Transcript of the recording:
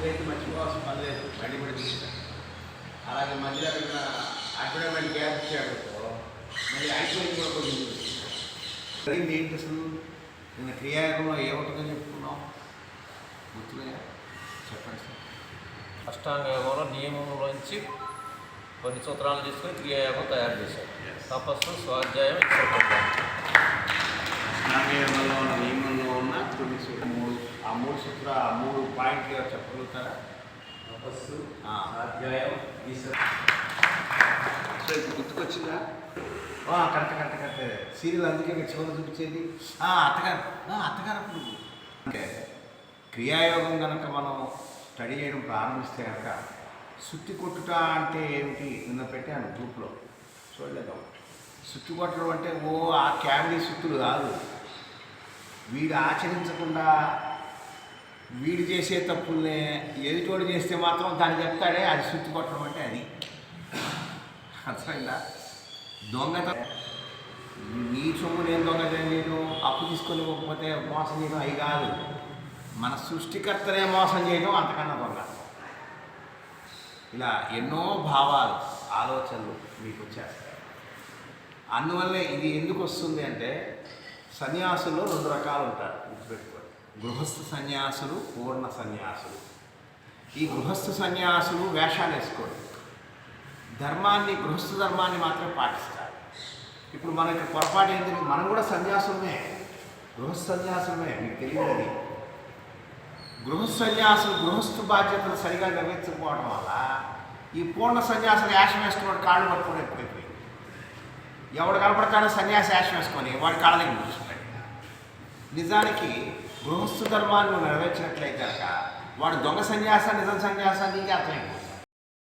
ముందైతే మర్చిపోవాల్సిన పని లేదు, బండి కూడా తీస్తాను. అలాగే మధ్యలో అక్కడ అడ్వర్టైజ్మెంట్ గ్యాప్ ఇచ్చాడు, మళ్ళీ అయిపోయింది కూడా కొంచెం ఏంటి అసలు. నిన్న క్రియాయోగంలో ఏముంటుందని చెప్పుకున్నాం, గుర్తున్నాయా? చెప్పండి సార్. అష్టాంగ యోగంలో నియమంలోంచి కొన్ని సూత్రాలు తీసుకొని క్రియాయోగం తయారు చేశారు. తపస్సు, స్వాధ్యాయం, అష్టాంగయోగంలో ఉన్న నియమంలో ఉన్న కొన్ని మూడు సూత్రాలు, ఆ 3 పాయింట్లు చెప్పగలుగుతారా? తపస్సు, స్వాధ్యాయం, గుర్తుకొచ్చిందా? కరెక్ట్ సీరియల్ అందుకే చివరి చూపించేది అత్తగారు అప్పుడు. అంటే క్రియాయోగం కనుక మనం స్టడీ చేయడం ప్రారంభిస్తే కనుక సుత్తి కొట్టుట అంటే ఏమిటి నిన్న పెట్టాను గ్రూప్లో, చూడలేదు. సుత్తి కొట్టడం అంటే ఆ క్యామిడీ సుత్తులు కాదు. వీడు ఆచరించకుండా వీడు చేసే తప్పుల్నే ఎదుటోడు చేస్తే మాత్రం దాన్ని చెప్తాడే, అది సుత్తి కొట్టడం అంటే అది. అర్థమైందా? దొంగత నీ సొమ్ము నేను దొంగతనం చేయడం, అప్పు తీసుకొని పోకపోతే మోసం చేయడం అవి కాదు. మన సృష్టికర్తనే మోసం చేయడం అంతకన్నా దొంగ. ఇలా ఎన్నో భావాలు, ఆలోచనలు మీకు వచ్చేస్తాయి. అందువల్లే ఇది ఎందుకు వస్తుంది అంటే, సన్యాసుల్లో 2 రకాలు ఉంటారు, గుర్తుపెట్టుకోండి. గృహస్థ సన్యాసులు, పూర్ణ సన్యాసులు. ఈ గృహస్థ సన్యాసులు వేషాలు వేసుకోరు, ధర్మాన్ని, గృహస్థ ధర్మాన్ని మాత్రమే పాటిస్తారు. ఇప్పుడు మనకి పొరపాటు ఏంటంటే, మనం కూడా సన్యాసులమే, గృహస్థ సన్యాసులమే, మీకు తెలియదు. అది గృహస్థ సన్యాసులు గృహస్థ బాధ్యతలు సరిగా నిర్వహించకపోవడం వల్ల ఈ పూర్ణ సన్యాసులు యాశం వేసుకున్నాడు కాళ్ళు పట్టుకొని ఎక్కువైపోయింది. ఎవడు కనపడతాడో సన్యాసి యాశం వేసుకొని వాడి కాళ్ళ దగ్గర కూర్చుంటాడు. నిజానికి గృహస్థ ధర్మాన్ని నెరవేర్చినట్లయితే కనుక వాడు దొంగ సన్యాస నిజం సన్యాసానికి అర్థమైపోతుంది.